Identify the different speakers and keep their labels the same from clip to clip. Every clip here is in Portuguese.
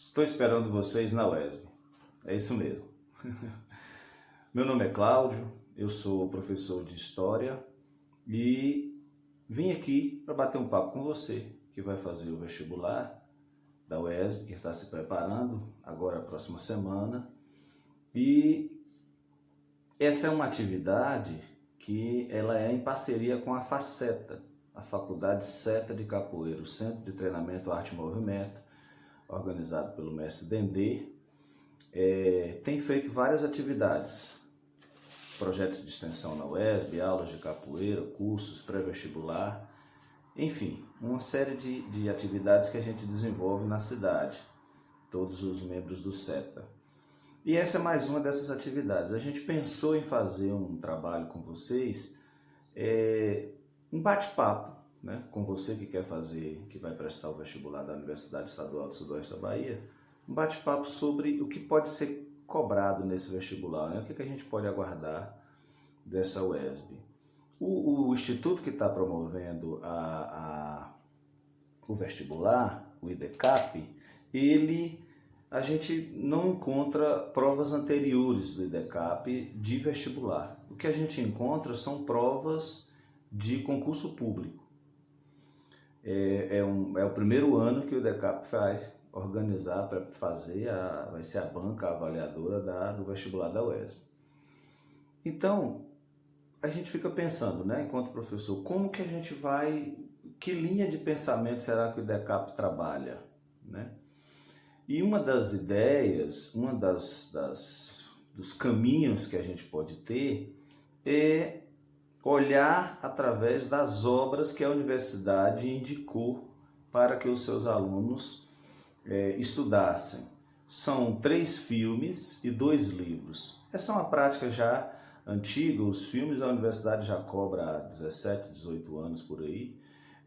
Speaker 1: Estou esperando vocês na UESB. É isso mesmo. Meu nome é Cláudio, eu sou professor de História e vim aqui para bater um papo com você que vai fazer o vestibular da UESB, que está se preparando agora a próxima semana. E essa é uma atividade que ela é em parceria com a FACETA, a Faculdade Seta de Capoeira, o Centro de Treinamento Arte e Movimento, organizado pelo mestre Dendê. Tem feito várias atividades, projetos de extensão na UESB, aulas de capoeira, cursos, pré-vestibular, enfim, uma série de atividades que a gente desenvolve na cidade, todos os membros do SETA. E essa é mais uma dessas atividades. A gente pensou em fazer um trabalho com vocês, um bate-papo, né, com você que quer fazer, que vai prestar o vestibular da Universidade Estadual do Sudoeste da Bahia, um bate-papo sobre o que pode ser cobrado nesse vestibular, né? O que a gente pode aguardar dessa UESB. O instituto que está promovendo o vestibular, o IDECAP, a gente não encontra provas anteriores do IDECAP de vestibular. O que a gente encontra são provas de concurso público. É o primeiro ano que o IDECAP vai organizar para fazer, vai ser a banca avaliadora do vestibular da UESB. Então, a gente fica pensando, né, enquanto professor, como que a gente vai, que linha de pensamento será que o IDECAP trabalha, né? E uma das ideias, dos caminhos que a gente pode ter é olhar através das obras que a universidade indicou para que os seus alunos estudassem. São 3 filmes e 2 livros. Essa é uma prática já antiga, os filmes a universidade já cobra há 17, 18 anos por aí.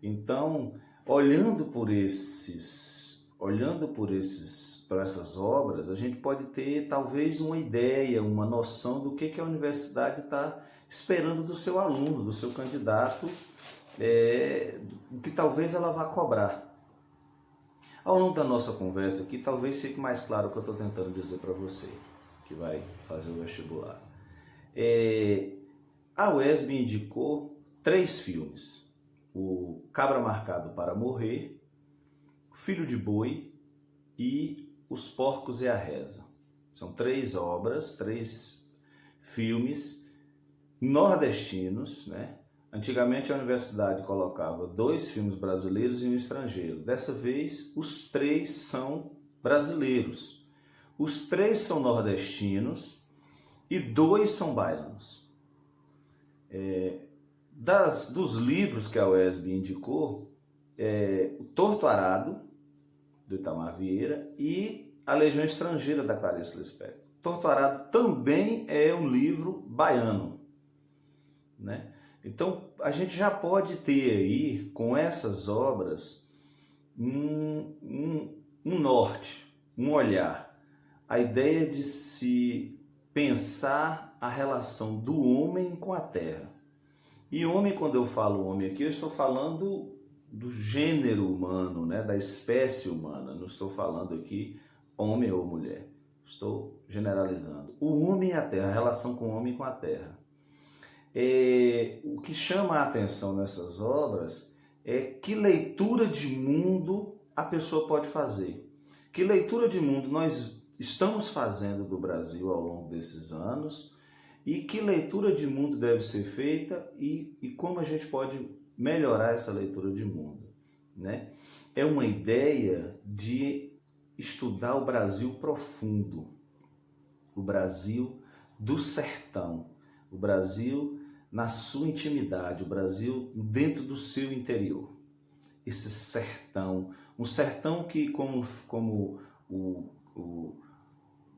Speaker 1: Então, olhando por essas obras, a gente pode ter talvez uma ideia, uma noção do que a universidade está esperando do seu aluno, do seu candidato, que talvez ela vá cobrar. Ao longo da nossa conversa aqui, talvez fique mais claro o que eu estou tentando dizer para você, que vai fazer o vestibular. A UESB indicou 3 filmes: o Cabra Marcado para Morrer, Filho de Boi e Os Porcos e a Reza. São 3 obras, 3 filmes nordestinos, né? Antigamente a universidade colocava 2 filmes brasileiros e um estrangeiro. Dessa vez, os 3 são brasileiros. Os 3 são nordestinos e 2 são baianos. Dos livros que a UESB indicou, o Torto Arado, do Itamar Vieira, e A Legião Estrangeira, da Clarice Lispector. Torto Arado também é um livro baiano, né? Então, a gente já pode ter aí, com essas obras, um norte, um olhar. A ideia de se pensar a relação do homem com a terra. E homem, quando eu falo homem aqui, eu estou falando do gênero humano, né? Da espécie humana. Não estou falando aqui homem ou mulher. Estou generalizando. O homem e a terra, a relação com o homem e com a terra. O que chama a atenção nessas obras é que leitura de mundo a pessoa pode fazer. Que leitura de mundo nós estamos fazendo do Brasil ao longo desses anos e que leitura de mundo deve ser feita e como a gente pode melhorar essa leitura de mundo, né? É uma ideia de estudar o Brasil profundo, o Brasil do sertão, o Brasil na sua intimidade, o Brasil dentro do seu interior. Esse sertão, um sertão que, como o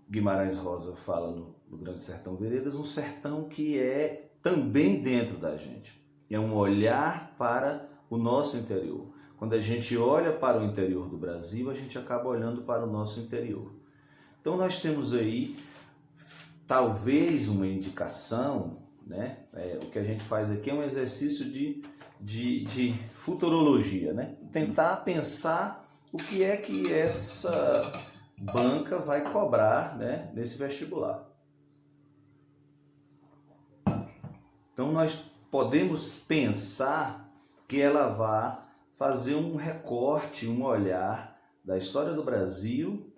Speaker 1: Guimarães Rosa fala no Grande Sertão Veredas, um sertão que é também dentro da gente. É um olhar para o nosso interior. Quando a gente olha para o interior do Brasil, a gente acaba olhando para o nosso interior. Então nós temos aí talvez uma indicação, né? O que a gente faz aqui é um exercício de futurologia, né? Tentar pensar o que é que banca vai cobrar, né, nesse vestibular. Então nós podemos pensar que ela vai fazer um recorte, um olhar da história do Brasil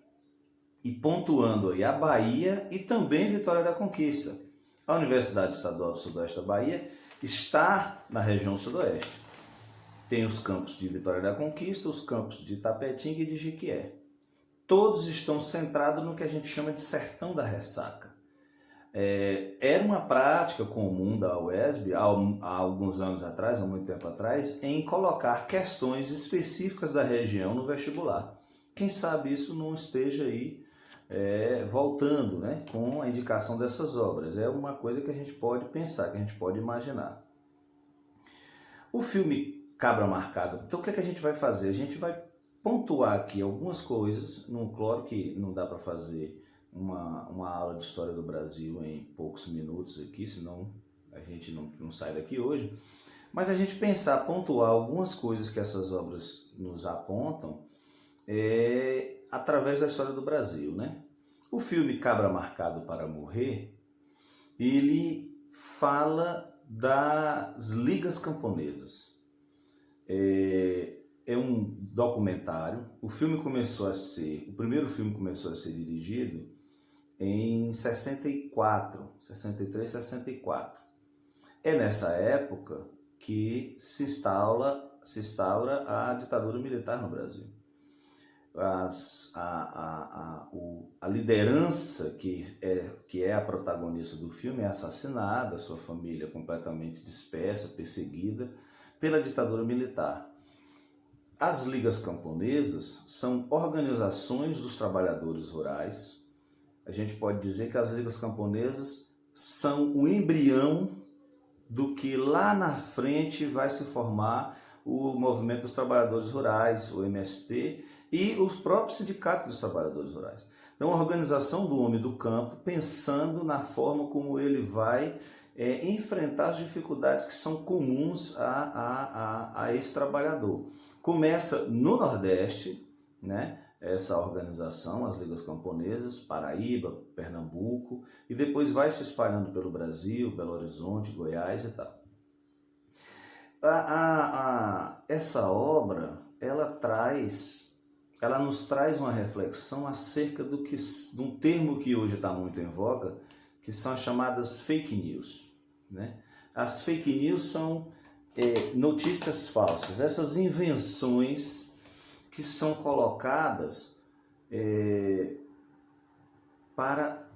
Speaker 1: e pontuando aí a Bahia e também Vitória da Conquista. A Universidade Estadual do Sudoeste da Bahia está na região sudoeste. Tem os campos de Vitória da Conquista, os campos de Itapetinga e de Jequié. Todos estão centrados no que a gente chama de Sertão da Ressaca. Era uma prática comum da UESB, há alguns anos atrás, há muito tempo atrás, em colocar questões específicas da região no vestibular. Quem sabe isso não esteja aí voltando, né, com a indicação dessas obras. É uma coisa que a gente pode pensar, que a gente pode imaginar. O filme Cabra Marcada, então o que é que a gente vai fazer? A gente vai pontuar aqui algumas coisas, claro que não dá para fazer uma aula de história do Brasil em poucos minutos aqui, senão a gente não sai daqui hoje, mas a gente pensar, pontuar algumas coisas que essas obras nos apontam através da história do Brasil, né? O filme Cabra Marcado para Morrer, ele fala das ligas camponesas. É um documentário. O primeiro filme começou a ser dirigido em 63, 64. É nessa época que se instaura a ditadura militar no Brasil. A liderança que é a protagonista do filme é assassinada, sua família completamente dispersa, perseguida pela ditadura militar. As ligas camponesas são organizações dos trabalhadores rurais. A gente pode dizer que as ligas camponesas são o embrião do que lá na frente vai se formar o Movimento dos Trabalhadores Rurais, o MST, e os próprios sindicatos dos trabalhadores rurais. Então, a organização do homem do campo, pensando na forma como ele vai enfrentar as dificuldades que são comuns a esse trabalhador. Começa no Nordeste, né? Essa organização, as ligas camponesas, Paraíba, Pernambuco, e depois vai se espalhando pelo Brasil, Belo Horizonte, Goiás e tal. Essa obra, ela nos traz uma reflexão acerca de um termo que hoje está muito em voga, que são as chamadas fake news, né? As fake news são notícias falsas, essas invenções que são colocadas para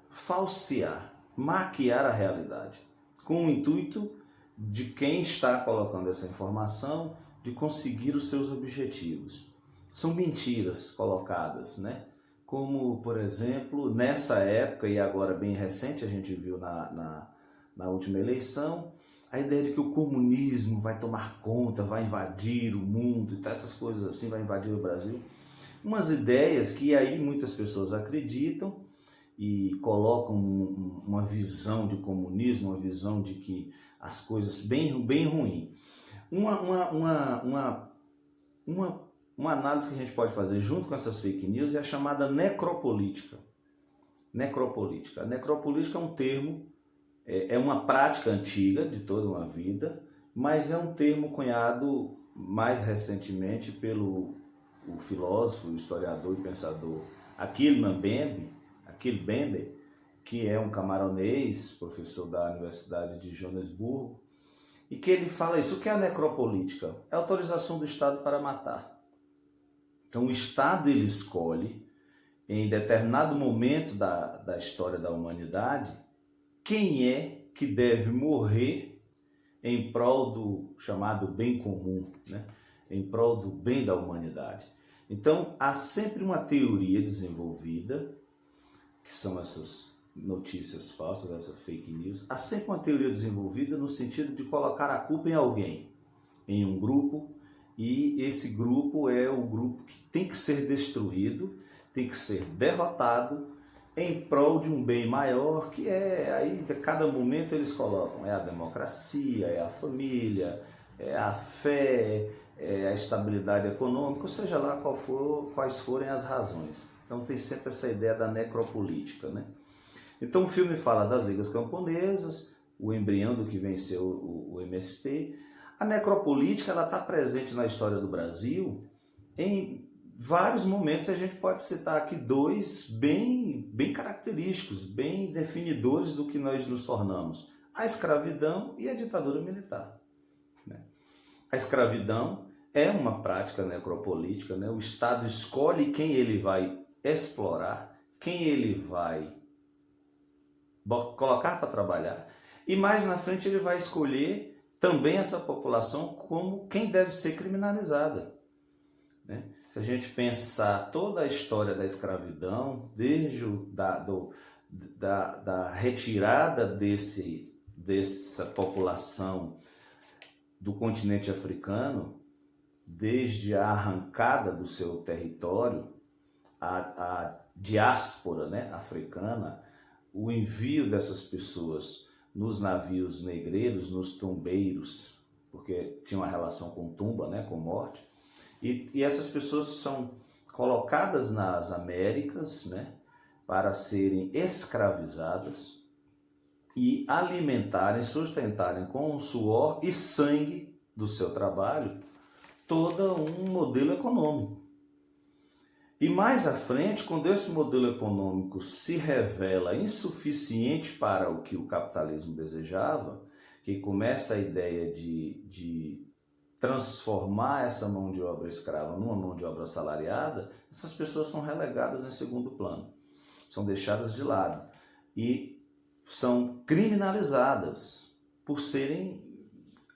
Speaker 1: falsear, maquiar a realidade, com o intuito de quem está colocando essa informação de conseguir os seus objetivos. São mentiras colocadas, né? Como, por exemplo, nessa época, e agora bem recente, a gente viu na última eleição, a ideia de que o comunismo vai tomar conta, vai invadir o mundo, e essas coisas assim, vai invadir o Brasil. Umas ideias que aí muitas pessoas acreditam e colocam uma visão de comunismo, uma visão de que as coisas bem ruim. Uma análise que a gente pode fazer junto com essas fake news é a chamada necropolítica. Necropolítica. A necropolítica é um termo, é uma prática antiga de toda uma vida, mas é um termo cunhado mais recentemente pelo filósofo, historiador e pensador Achille Mbembe, que é um camaronês, professor da Universidade de Joanesburgo, e que ele fala isso. O que é a necropolítica? É a autorização do Estado para matar. Então o Estado ele escolhe, em determinado momento da história da humanidade, quem é que deve morrer em prol do chamado bem comum, né? Em prol do bem da humanidade. Então há sempre uma teoria desenvolvida, que são essas notícias falsas, essa fake news. Há sempre uma teoria desenvolvida no sentido de colocar a culpa em alguém, em um grupo, e esse grupo é o grupo que tem que ser destruído, tem que ser derrotado em prol de um bem maior, que aí a cada momento eles colocam, é a democracia, é a família, é a fé, é a estabilidade econômica, ou seja lá quais forem as razões. Então tem sempre essa ideia da necropolítica, né? Então o filme fala das ligas camponesas, o embrião do que venceu o MST. A necropolítica está presente na história do Brasil em vários momentos. A gente pode citar aqui dois bem característicos, bem definidores do que nós nos tornamos: a escravidão e a ditadura militar. A escravidão é uma prática necropolítica, né? O Estado escolhe quem ele vai explorar, quem ele vai colocar para trabalhar, e mais na frente ele vai escolher também essa população como quem deve ser criminalizada, né? Se a gente pensar toda a história da escravidão, desde da retirada dessa população do continente africano, desde a arrancada do seu território, a diáspora, né, africana, o envio dessas pessoas nos navios negreiros, nos tumbeiros, porque tinha uma relação com tumba, né, com morte, e essas pessoas são colocadas nas Américas, né, para serem escravizadas e alimentarem, sustentarem com o suor e sangue do seu trabalho todo um modelo econômico. E mais à frente, quando esse modelo econômico se revela insuficiente para o que o capitalismo desejava, que começa a ideia de transformar essa mão de obra escrava numa mão de obra assalariada, essas pessoas são relegadas em segundo plano, são deixadas de lado e são criminalizadas por serem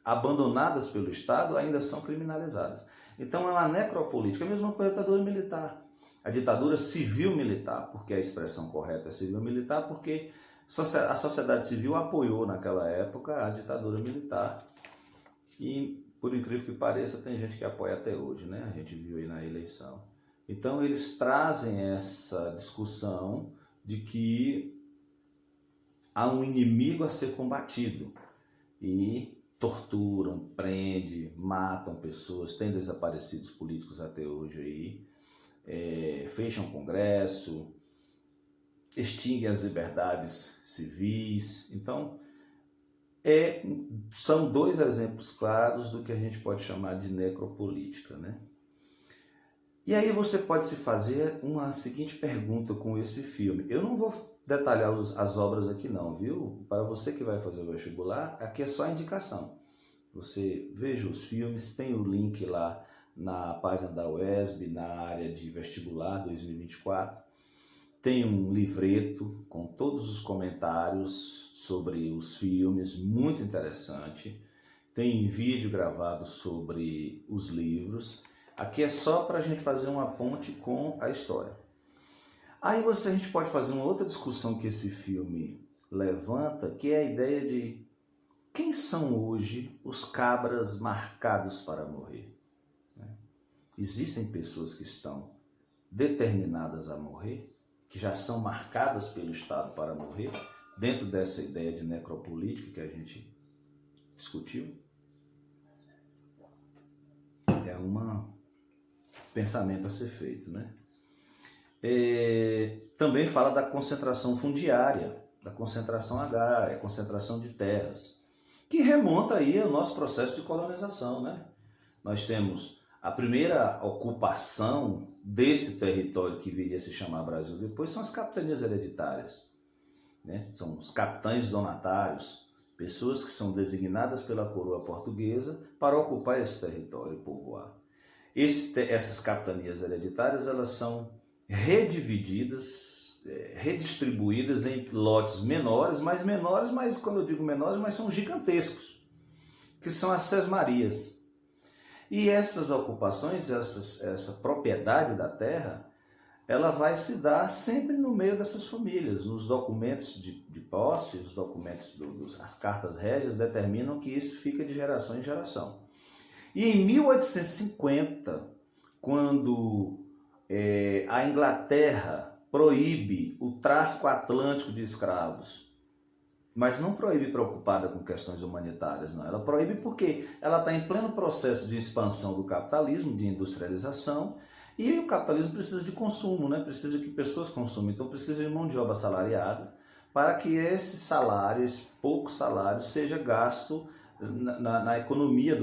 Speaker 1: abandonadas pelo Estado, ainda são criminalizadas. Então é uma necropolítica, a mesma coisa da ditadura militar. A ditadura civil-militar, porque a expressão correta é civil-militar, porque a sociedade civil apoiou naquela época a ditadura militar. E, por incrível que pareça, tem gente que apoia até hoje, né? A gente viu aí na eleição. Então eles trazem essa discussão de que há um inimigo a ser combatido e torturam, prendem, matam pessoas, tem desaparecidos políticos até hoje aí, fecham o Congresso, extinguem as liberdades civis. Então, são dois exemplos claros do que a gente pode chamar de necropolítica, né? E aí você pode se fazer uma seguinte pergunta com esse filme. Eu não vou detalhar as obras aqui não, viu? Para você que vai fazer o vestibular, aqui é só indicação. Você veja os filmes, tem o link lá na página da UESB, na área de vestibular 2024. Tem um livreto com todos os comentários sobre os filmes, muito interessante. Tem vídeo gravado sobre os livros. Aqui é só para a gente fazer uma ponte com a história. Aí a gente pode fazer uma outra discussão que esse filme levanta, que é a ideia de quem são hoje os cabras marcados para morrer. Existem pessoas que estão determinadas a morrer, que já são marcadas pelo Estado para morrer, dentro dessa ideia de necropolítica que a gente discutiu. É um pensamento a ser feito, né? Também fala da concentração fundiária, da concentração agrária, concentração de terras, que remonta aí ao nosso processo de colonização, né? Nós temos a primeira ocupação desse território que viria a se chamar Brasil depois, são as capitanias hereditárias, né? São os capitães donatários, pessoas que são designadas pela coroa portuguesa para ocupar esse território e povoar. Essas capitanias hereditárias, elas são redivididas, redistribuídas em lotes menores, mas quando eu digo menores, mas são gigantescos, que são as sesmarias. E essas ocupações, essa propriedade da terra, ela vai se dar sempre no meio dessas famílias. Nos documentos de posse, os documentos, as cartas régias determinam que isso fica de geração em geração. E em 1850, quando a Inglaterra proíbe o tráfico atlântico de escravos, mas não proíbe preocupada com questões humanitárias, não. Ela proíbe porque ela está em pleno processo de expansão do capitalismo, de industrialização, E o capitalismo precisa de consumo, né? Precisa que pessoas consumam, então precisa de mão de obra assalariada para que esse salário, esse pouco salário, seja gasto na economia,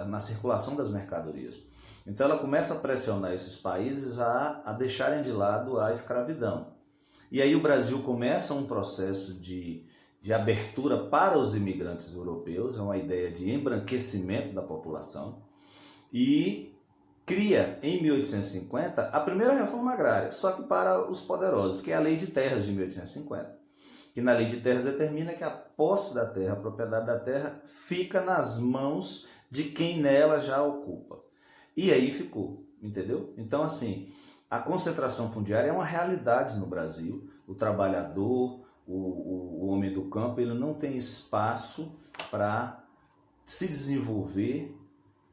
Speaker 1: na circulação das mercadorias. Então ela começa a pressionar esses países a deixarem de lado a escravidão. E aí o Brasil começa um processo de abertura para os imigrantes europeus, é uma ideia de embranquecimento da população, e cria em 1850 a primeira reforma agrária, só que para os poderosos, que é a Lei de Terras de 1850. Que na Lei de Terras determina que a posse da terra, a propriedade da terra, fica nas mãos de quem nela já ocupa. E aí ficou, entendeu? Então, assim, a concentração fundiária é uma realidade no Brasil. O trabalhador, o homem do campo, ele não tem espaço para se desenvolver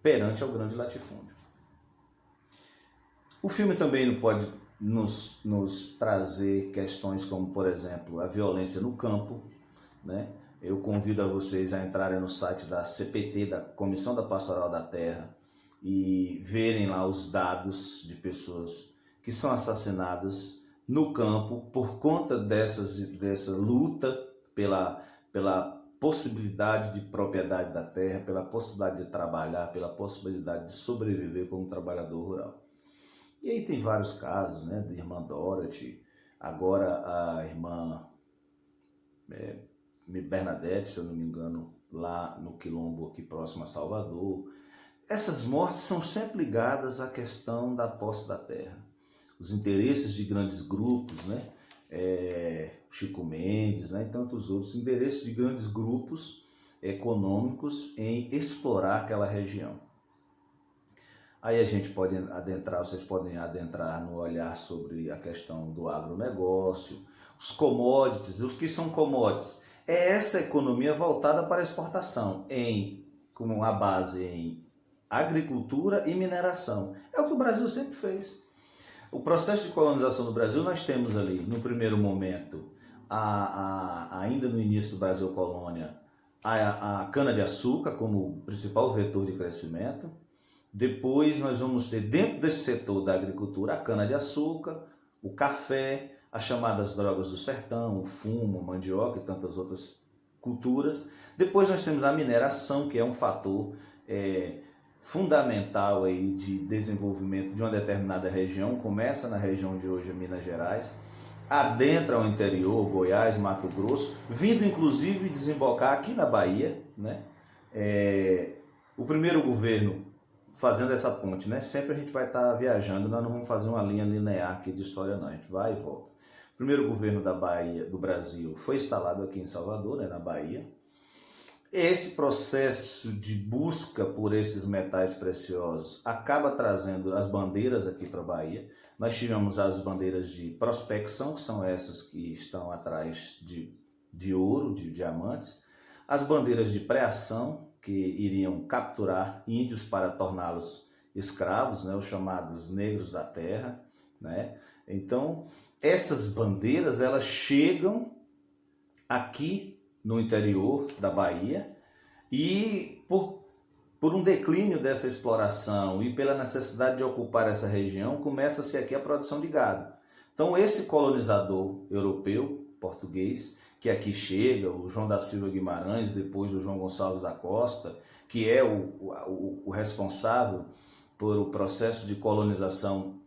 Speaker 1: perante ao grande latifúndio. O filme também pode nos trazer questões como, por exemplo, a violência no campo, né? Eu convido a vocês a entrarem no site da CPT, da Comissão da Pastoral da Terra, e verem lá os dados de pessoas que são assassinadas no campo por conta dessa luta pela possibilidade de propriedade da terra, pela possibilidade de trabalhar, pela possibilidade de sobreviver como trabalhador rural. E aí tem vários casos, né, da irmã Dorothy, agora a irmã Bernadette, se eu não me engano, lá no Quilombo, aqui próximo a Salvador. Essas mortes são sempre ligadas à questão da posse da terra. Os interesses de grandes grupos, né, Chico Mendes, né, e tantos outros, interesses de grandes grupos econômicos em explorar aquela região. Aí a gente pode adentrar, vocês podem adentrar no olhar sobre a questão do agronegócio, os commodities. Os que são commodities? É essa economia voltada para a exportação, como a base em agricultura e mineração. É o que o Brasil sempre fez. O processo de colonização do Brasil, nós temos ali, no primeiro momento, ainda no início do Brasil colônia, a cana-de-açúcar como principal vetor de crescimento. Depois nós vamos ter, dentro desse setor da agricultura, a cana-de-açúcar, o café, as chamadas drogas do sertão, o fumo, a mandioca e tantas outras culturas. Depois nós temos a mineração, que é um fator fundamental aí de desenvolvimento de uma determinada região. Começa na região de hoje, Minas Gerais, adentra ao interior, Goiás, Mato Grosso, vindo inclusive desembocar aqui na Bahia, né? O primeiro governo fazendo essa ponte, né? Sempre a gente vai estar viajando, nós não vamos fazer uma linha linear aqui de história não, a gente vai e volta. O primeiro governo da Bahia, do Brasil, foi instalado aqui em Salvador, né, na Bahia. Esse processo de busca por esses metais preciosos acaba trazendo as bandeiras aqui para a Bahia. Nós tivemos as bandeiras de prospecção, que são essas que estão atrás de ouro, de diamantes. As bandeiras de preação, que iriam capturar índios para torná-los escravos, né, os chamados negros da terra, né? Então, essas bandeiras, elas chegam aqui no interior da Bahia e por um declínio dessa exploração e pela necessidade de ocupar essa região, começa-se aqui a produção de gado. Então, esse colonizador europeu, português, que aqui chega, o João da Silva Guimarães, depois do João Gonçalves da Costa, que é o responsável por o processo de colonização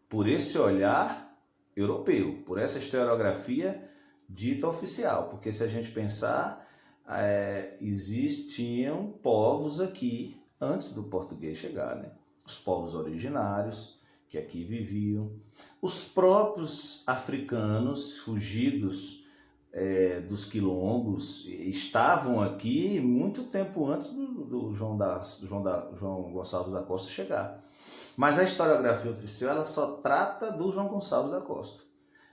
Speaker 1: por esse olhar europeu, por essa historiografia dita oficial. Porque se a gente pensar, existiam povos aqui antes do português chegar, né? Os povos originários que aqui viviam, os próprios africanos fugidos dos quilombos estavam aqui muito tempo antes do João Gonçalves da Costa chegar. Mas a historiografia oficial ela só trata do João Gonçalves da Costa,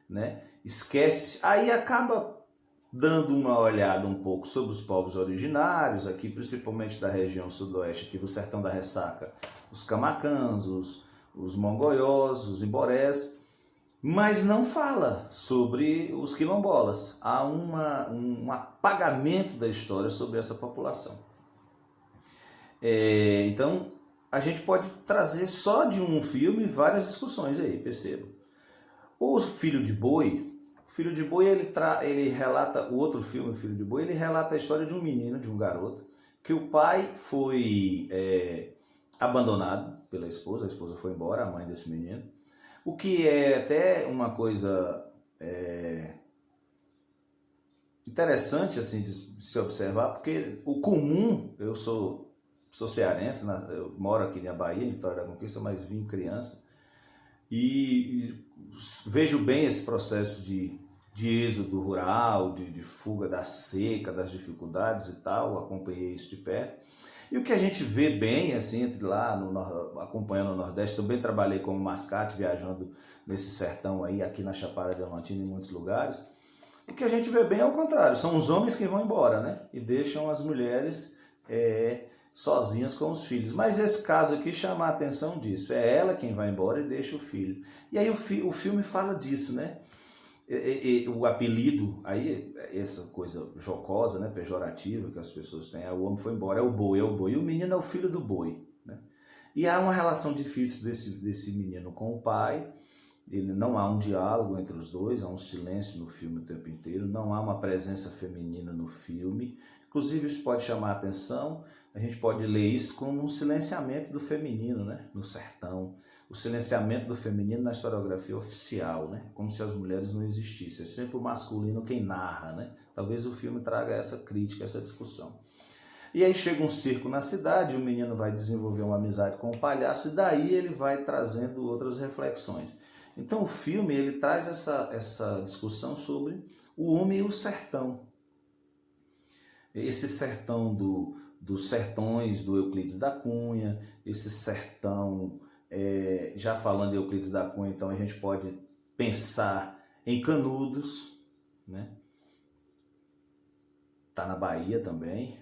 Speaker 1: né? Esquece, aí acaba dando uma olhada um pouco sobre os povos originários, aqui principalmente da região sudoeste, aqui do Sertão da Ressaca, os camacãs, os mongóiós, os iborés, mas não fala sobre os quilombolas. Há um apagamento da história sobre essa população. Então, a gente pode trazer só de um filme várias discussões aí, perceba. O Filho de Boi, ele relata, o outro filme, O Filho de Boi, ele relata a história de um menino, de um garoto, que o pai foi abandonado pela esposa, a esposa foi embora, a mãe desse menino, o que é até uma coisa interessante assim de se observar, porque o comum, eu sou cearense, eu moro aqui na Bahia, em Vitória da Conquista, mas vim criança, e vejo bem esse processo de êxodo rural, de fuga da seca, das dificuldades e tal, acompanhei isso de perto. E o que a gente vê bem, assim, entre lá, acompanhando o Nordeste, também trabalhei como mascate, viajando nesse sertão aí, aqui na Chapada Diamantina, em muitos lugares. O que a gente vê bem é o contrário, são os homens que vão embora, né? E deixam as mulheres sozinhas com os filhos. Mas esse caso aqui chama a atenção disso, é ela quem vai embora e deixa o filho. E aí o filme fala disso, né? O apelido, aí essa coisa jocosa, né, pejorativa que as pessoas têm, o homem foi embora, é o boi, e o menino é o filho do boi, né? E há uma relação difícil desse menino com o pai, não há um diálogo entre os dois, há um silêncio no filme o tempo inteiro, não há uma presença feminina no filme, inclusive isso pode chamar a atenção, a gente pode ler isso como um silenciamento do feminino, né, no sertão, o silenciamento do feminino na historiografia oficial, né? Como se as mulheres não existissem. É sempre o masculino quem narra, né? Talvez o filme traga essa crítica, essa discussão. E aí chega um circo na cidade, o menino vai desenvolver uma amizade com o palhaço e daí ele vai trazendo outras reflexões. Então o filme ele traz essa discussão sobre o homem e o sertão. Esse sertão dos sertões do Euclides da Cunha, esse sertão... já falando de Euclides da Cunha, então a gente pode pensar em Canudos, né? Tá na Bahia também,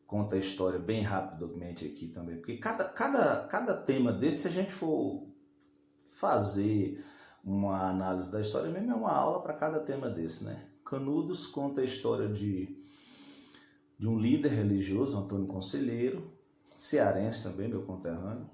Speaker 1: conta a história bem rapidamente aqui também, porque cada tema desse, se a gente for fazer uma análise da história mesmo, é uma aula para cada tema desse, né? Canudos conta a história de um líder religioso, Antônio Conselheiro, cearense também, meu conterrâneo,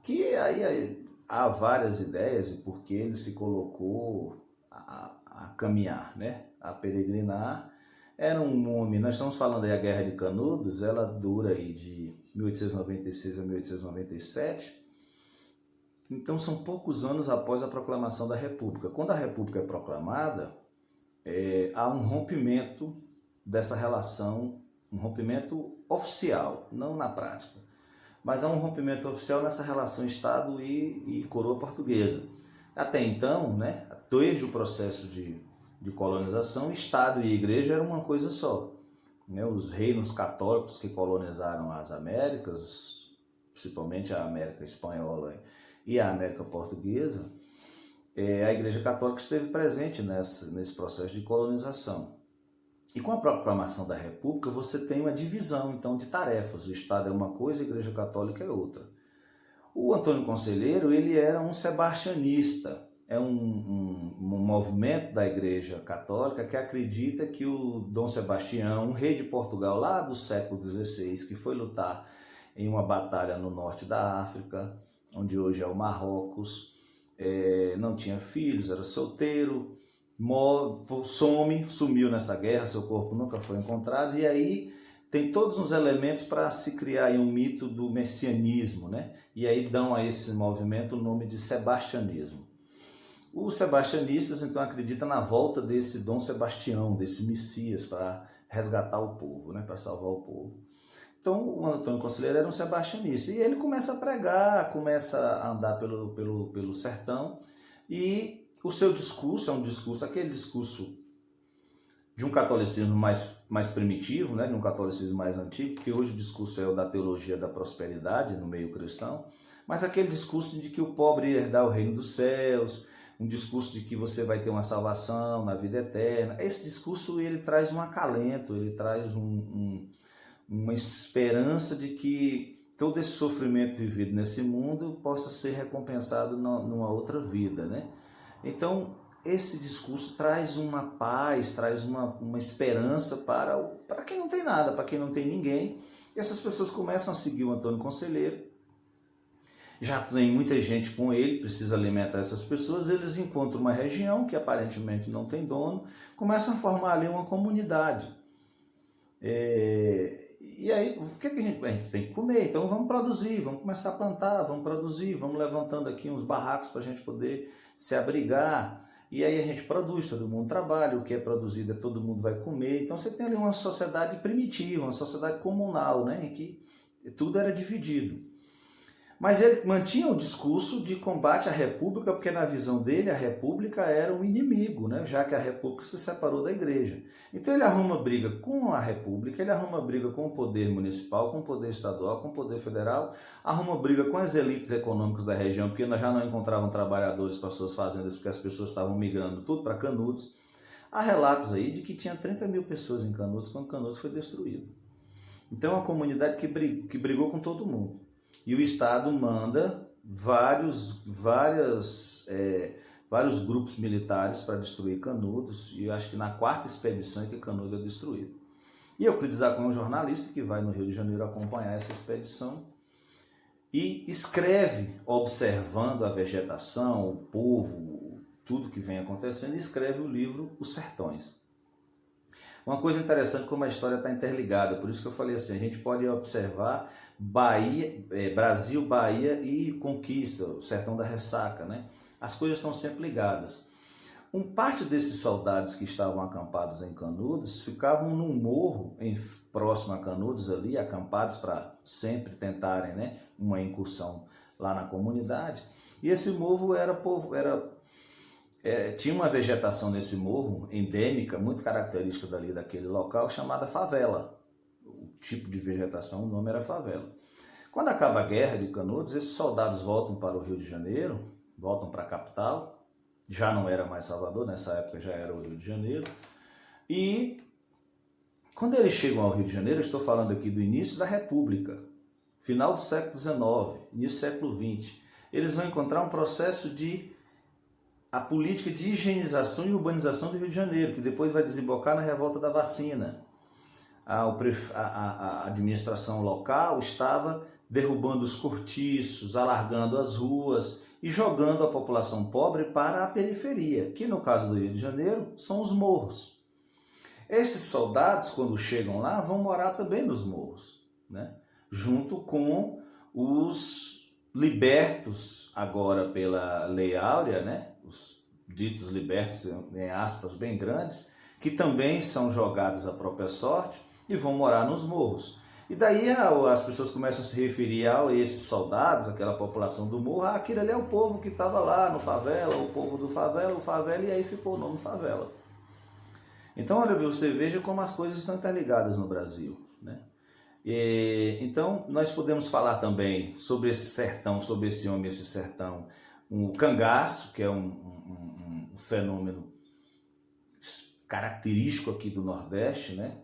Speaker 1: que aí há várias ideias de por que ele se colocou a caminhar, né? A peregrinar. Era um homem, nós estamos falando aí da Guerra de Canudos, ela dura aí de 1896 a 1897, então são poucos anos após a proclamação da República. Quando a República é proclamada, há um rompimento dessa relação, um rompimento oficial, não na prática. Mas há um rompimento oficial nessa relação Estado e coroa portuguesa. Até então, né, desde o processo de colonização, Estado e Igreja eram uma coisa só. Né? Os reinos católicos que colonizaram as Américas, principalmente a América Espanhola e a América Portuguesa, a Igreja Católica esteve presente nesse processo de colonização. E com a proclamação da República, você tem uma divisão, então, de tarefas. O Estado é uma coisa, a Igreja Católica é outra. O Antônio Conselheiro, ele era um sebastianista. É um movimento da Igreja Católica que acredita que o Dom Sebastião, um rei de Portugal lá do século XVI, que foi lutar em uma batalha no norte da África, onde hoje é o Marrocos, não tinha filhos, era solteiro, sumiu nessa guerra, seu corpo nunca foi encontrado, e aí tem todos os elementos para se criar aí um mito do messianismo, né? E aí dão a esse movimento o nome de sebastianismo. Os sebastianistas então acreditam na volta desse Dom Sebastião, desse Messias, para resgatar o povo, né? Para salvar o povo. Então o Antônio Conselheiro era um sebastianista, e ele começa a pregar, começa a andar pelo sertão, e o seu discurso é um discurso, aquele discurso de um catolicismo mais primitivo, né, de um catolicismo mais antigo, porque hoje o discurso é o da teologia da prosperidade no meio cristão, mas aquele discurso de que o pobre ia herdar o reino dos céus, um discurso de que você vai ter uma salvação na vida eterna. Esse discurso ele traz um acalento, ele traz uma esperança de que todo esse sofrimento vivido nesse mundo possa ser recompensado numa outra vida, né? Então, esse discurso traz uma paz, traz uma esperança para quem não tem nada, para quem não tem ninguém. E essas pessoas começam a seguir o Antônio Conselheiro. Já tem muita gente com ele, precisa alimentar essas pessoas, eles encontram uma região que aparentemente não tem dono, começam a formar ali uma comunidade. E aí, o que a gente tem que comer? Então vamos produzir, vamos começar a plantar, vamos produzir, vamos levantando aqui uns barracos para a gente poder se abrigar. E aí a gente produz, todo mundo trabalha, o que é produzido todo mundo vai comer. Então você tem ali uma sociedade primitiva, uma sociedade comunal, né, em que tudo era dividido. Mas ele mantinha o discurso de combate à República, porque na visão dele a República era um inimigo, né? Já que a República se separou da Igreja. Então ele arruma briga com a República, ele arruma briga com o poder municipal, com o poder estadual, com o poder federal, arruma briga com as elites econômicas da região, porque nós já não encontravam trabalhadores para suas fazendas, porque as pessoas estavam migrando tudo para Canudos. Há relatos aí de que tinha 30 mil pessoas em Canudos quando Canudos foi destruído. Então é uma comunidade que brigou com todo mundo. E o Estado manda vários grupos militares para destruir Canudos, e eu acho que na 4ª expedição é que Canudos é destruído. E Euclides da Cunha é um jornalista que vai no Rio de Janeiro acompanhar essa expedição e escreve, observando a vegetação, o povo, tudo que vem acontecendo, e escreve o livro Os Sertões. Uma coisa interessante como a história está interligada, por isso que eu falei assim, a gente pode observar Brasil, Bahia e conquista, o sertão da ressaca, né? As coisas estão sempre ligadas. Parte desses soldados que estavam acampados em Canudos ficavam num morro próximo a Canudos ali, acampados para sempre tentarem, né, uma incursão lá na comunidade. E esse morro tinha uma vegetação nesse morro endêmica, muito característica daquele local, chamada favela. O tipo de vegetação, o nome era favela. Quando acaba a guerra de Canudos, esses soldados voltam para o Rio de Janeiro, voltam para a capital, já não era mais Salvador, nessa época já era o Rio de Janeiro, e quando eles chegam ao Rio de Janeiro, eu estou falando aqui do início da República, final do século XIX, início do século XX, eles vão encontrar um processo a política de higienização e urbanização do Rio de Janeiro, que depois vai desembocar na revolta da vacina. A administração local estava derrubando os cortiços, alargando as ruas e jogando a população pobre para a periferia, que no caso do Rio de Janeiro são os morros. Esses soldados, quando chegam lá, vão morar também nos morros, né? Junto com os libertos agora pela Lei Áurea, né? Os ditos libertos, em aspas bem grandes, que também são jogados à própria sorte e vão morar nos morros. E daí as pessoas começam a se referir a esses soldados, aquela população do morro, aquele ali é o povo que estava lá no favela, o povo do favela, o favela, e aí ficou o nome favela. Então, olha, você veja como as coisas estão interligadas no Brasil, né? Então, nós podemos falar também sobre esse sertão, sobre esse homem, esse sertão, o cangaço, que é um fenômeno característico aqui do Nordeste, né?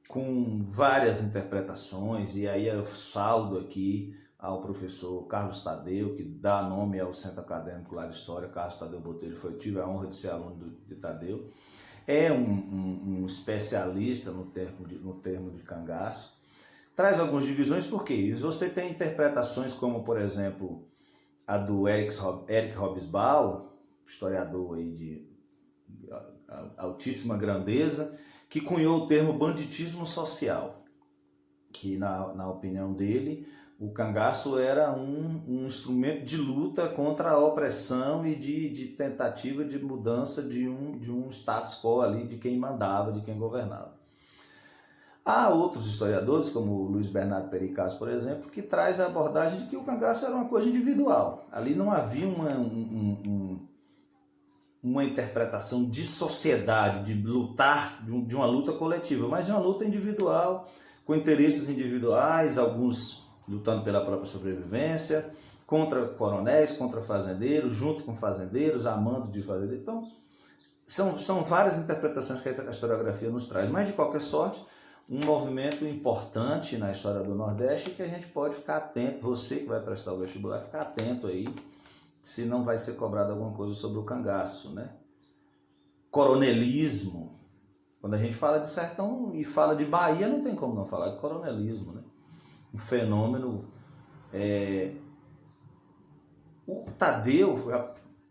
Speaker 1: Com várias interpretações, e aí eu saldo aqui ao professor Carlos Tadeu, que dá nome ao Centro Acadêmico lá de História. Carlos Tadeu Botelho tive a honra de ser aluno de Tadeu. É um especialista no termo de cangaço. Traz algumas divisões, porque você tem interpretações como, por exemplo, a do Eric Hobsbawm, historiador aí de altíssima grandeza, que cunhou o termo banditismo social, que na opinião dele, o cangaço era um instrumento de luta contra a opressão e de tentativa de mudança de um status quo ali, de quem mandava, de quem governava. Há outros historiadores, como o Luiz Bernardo Pericaz, por exemplo, que traz a abordagem de que o cangaço era uma coisa individual. Ali não havia uma interpretação de sociedade, de lutar, de uma luta coletiva, mas de uma luta individual, com interesses individuais, alguns lutando pela própria sobrevivência, contra coronéis, contra fazendeiros, junto com fazendeiros, amando de fazendeiros. Então, são várias interpretações que a historiografia nos traz, mas de qualquer sorte, um movimento importante na história do Nordeste que a gente pode ficar atento, você que vai prestar o vestibular, ficar atento aí, se não vai ser cobrado alguma coisa sobre o cangaço, né? coronelismo. Quando a gente fala de sertão e fala de Bahia, não tem como não falar de coronelismo, né? Um fenômeno. O Tadeu,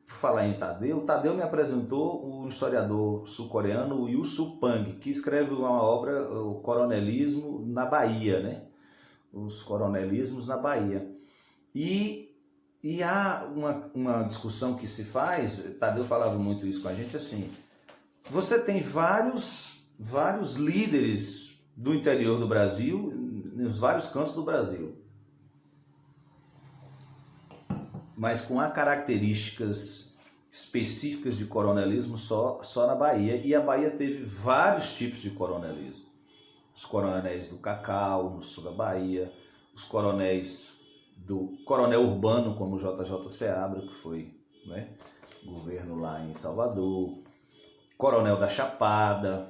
Speaker 1: por falar em Tadeu, o Tadeu me apresentou o historiador sul-coreano Yu Su-pang, que escreve uma obra, o Coronelismo na Bahia, né? Os coronelismos na Bahia. E há uma discussão que se faz, Tadeu falava muito isso com a gente, assim, você tem vários líderes do interior do Brasil, nos vários cantos do Brasil, mas com características específicas de coronelismo só na Bahia. E a Bahia teve vários tipos de coronelismo. Os coronéis do Cacau, no sul da Bahia, os coronéis do coronel urbano, como o JJ Seabra, que foi, né, governo lá em Salvador, coronel da Chapada,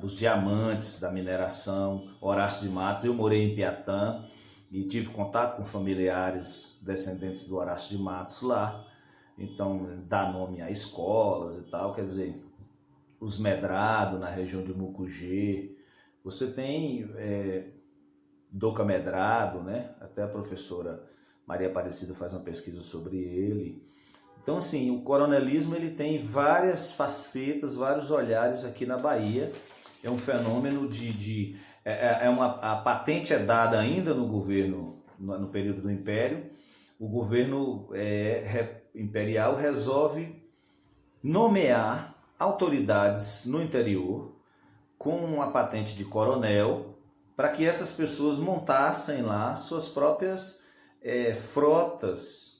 Speaker 1: dos diamantes, da mineração, Horácio de Matos. Eu morei em Piatã e tive contato com familiares descendentes do Horácio de Matos lá, então dá nome a escolas e tal, quer dizer, os Medrado na região de Mucugê, você tem Douca Medrado, né? Até a professora Maria Aparecida faz uma pesquisa sobre ele. Então, assim, o coronelismo ele tem várias facetas, vários olhares aqui na Bahia. É um fenômeno a patente é dada ainda no governo, no período do Império. O governo imperial resolve nomear autoridades no interior com a patente de coronel para que essas pessoas montassem lá suas próprias frotas.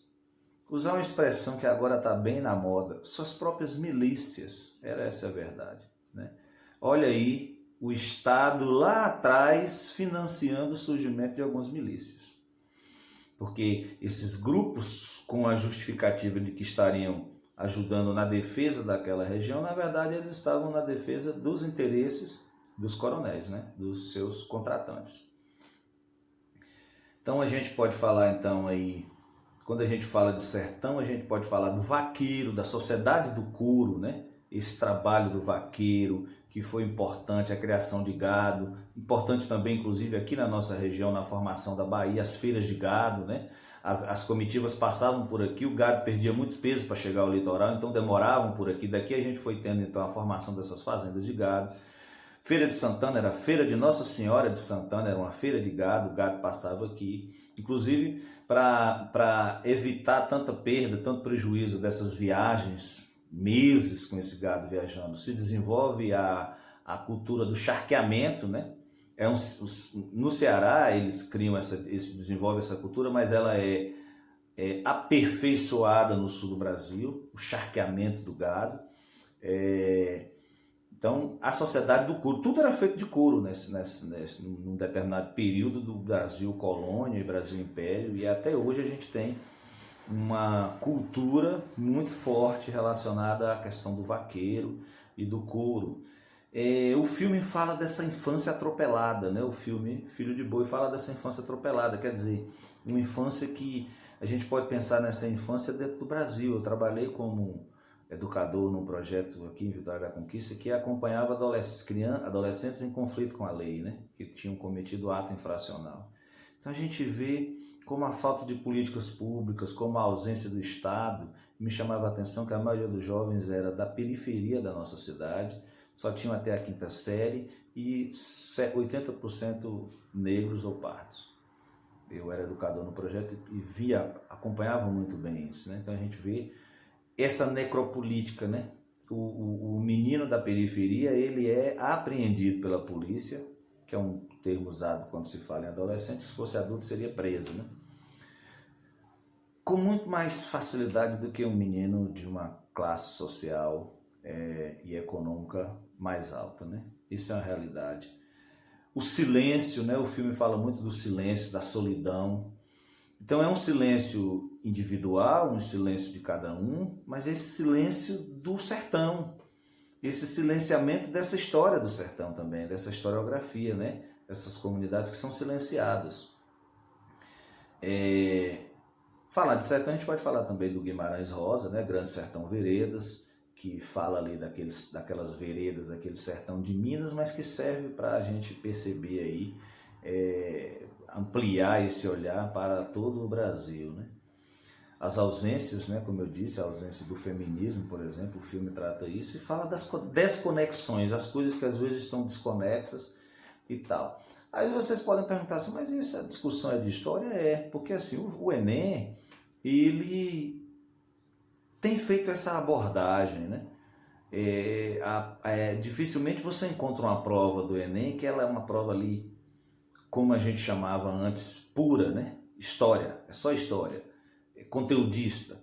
Speaker 1: Usar uma expressão que agora está bem na moda, suas próprias milícias, era essa a verdade, né? Olha aí o Estado lá atrás financiando o surgimento de algumas milícias, porque esses grupos, com a justificativa de que estariam ajudando na defesa daquela região, na verdade eles estavam na defesa dos interesses dos coronéis, né? Dos seus contratantes. Então a gente pode falar então aí, quando a gente fala de sertão, a gente pode falar do vaqueiro, da sociedade do couro, né? Esse trabalho do vaqueiro, que foi importante, a criação de gado, importante também, inclusive, aqui na nossa região, na formação da Bahia, as feiras de gado, né? As comitivas passavam por aqui, o gado perdia muito peso para chegar ao litoral, então demoravam por aqui. Daqui a gente foi tendo, então, a formação dessas fazendas de gado. Feira de Santana era a feira de Nossa Senhora de Santana, era uma feira de gado, o gado passava aqui. Inclusive, para evitar tanta perda, tanto prejuízo dessas viagens, meses com esse gado viajando, se desenvolve a cultura do charqueamento, né? No Ceará eles criam desenvolvem essa cultura, mas ela é aperfeiçoada no sul do Brasil, o charqueamento do gado. Então, a sociedade do couro, tudo era feito de couro num determinado período do Brasil colônia e Brasil império, e até hoje a gente tem uma cultura muito forte relacionada à questão do vaqueiro e do couro. O filme fala dessa infância atropelada, né? O filme Filho de Boi fala dessa infância atropelada, quer dizer, uma infância que a gente pode pensar nessa infância dentro do Brasil. Eu trabalhei como educador num projeto aqui em Vitória da Conquista que acompanhava adolescentes em conflito com a lei, né? Que tinham cometido ato infracional. Então a gente vê como a falta de políticas públicas, como a ausência do Estado, me chamava a atenção que a maioria dos jovens era da periferia da nossa cidade, só tinham até a quinta série e 80% negros ou pardos. Eu era educador no projeto e acompanhava muito bem isso, né? Então a gente vê essa necropolítica, né? O menino da periferia, ele é apreendido pela polícia, que é um termo usado quando se fala em adolescente, se fosse adulto seria preso, né? Com muito mais facilidade do que um menino de uma classe social e econômica mais alta, né? Isso é uma realidade. O silêncio, né? O filme fala muito do silêncio, da solidão. Então é um silêncio individual, um silêncio de cada um, mas esse silêncio do sertão, esse silenciamento dessa história do sertão também, dessa historiografia, né? Essas comunidades que são silenciadas. Falar de sertão, a gente pode falar também do Guimarães Rosa, né? Grande Sertão Veredas, que fala ali daquelas veredas, daquele sertão de Minas, mas que serve para a gente perceber aí, ampliar esse olhar para todo o Brasil, né? As ausências, né, como eu disse, a ausência do feminismo, por exemplo, o filme trata isso e fala das desconexões, as coisas que às vezes estão desconexas e tal. Aí vocês podem perguntar assim, mas essa discussão é de história? É, porque assim, o Enem, ele tem feito essa abordagem, né? Dificilmente você encontra uma prova do Enem que ela é uma prova ali, como a gente chamava antes, pura, né? História, é só história, é conteudista.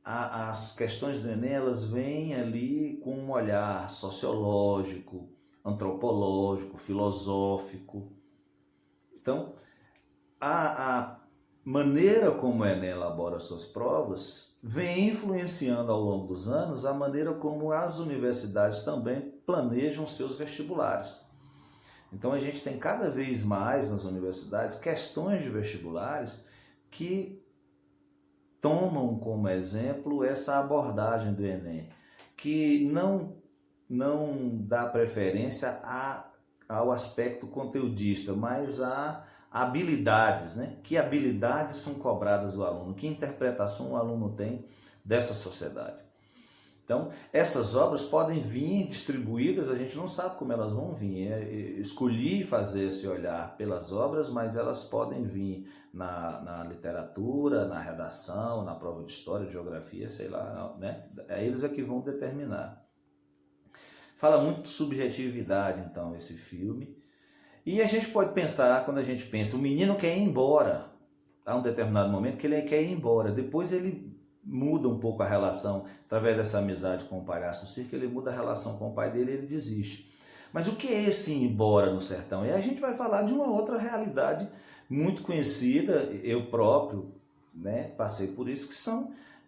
Speaker 1: As questões do Enem, elas vêm ali com um olhar sociológico, antropológico, filosófico. Então, a maneira como o Enem elabora suas provas vem influenciando ao longo dos anos a maneira como as universidades também planejam seus vestibulares. Então a gente tem cada vez mais nas universidades questões de vestibulares que tomam como exemplo essa abordagem do Enem, que não dá preferência ao aspecto conteudista, mas a habilidades, né? Que habilidades são cobradas do aluno, que interpretação o aluno tem dessa sociedade. Então, essas obras podem vir distribuídas, a gente não sabe como elas vão vir. Escolhi fazer esse olhar pelas obras, mas elas podem vir na literatura, na redação, na prova de história, de geografia, sei lá, né? Eles é que vão determinar. Fala muito de subjetividade, então, esse filme. E a gente pode pensar, quando a gente pensa, o menino quer ir embora. Há um determinado momento que ele quer ir embora. Depois ele muda um pouco a relação, através dessa amizade com o palhaço no circo, ele muda a relação com o pai dele e ele desiste. Mas o que é esse ir embora no sertão? E a gente vai falar de uma outra realidade muito conhecida, eu próprio, né, passei por isso,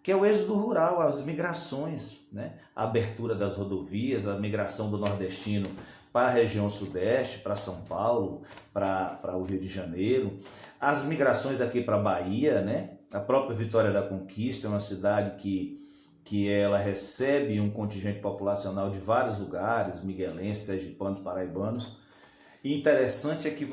Speaker 1: que é o êxodo rural, as migrações, né? A abertura das rodovias, a migração do nordestino para a região sudeste, para São Paulo, para o Rio de Janeiro, as migrações aqui para a Bahia, né? A própria Vitória da Conquista é uma cidade que ela recebe um contingente populacional de vários lugares, miguelenses, sergipanos, paraibanos. E interessante é que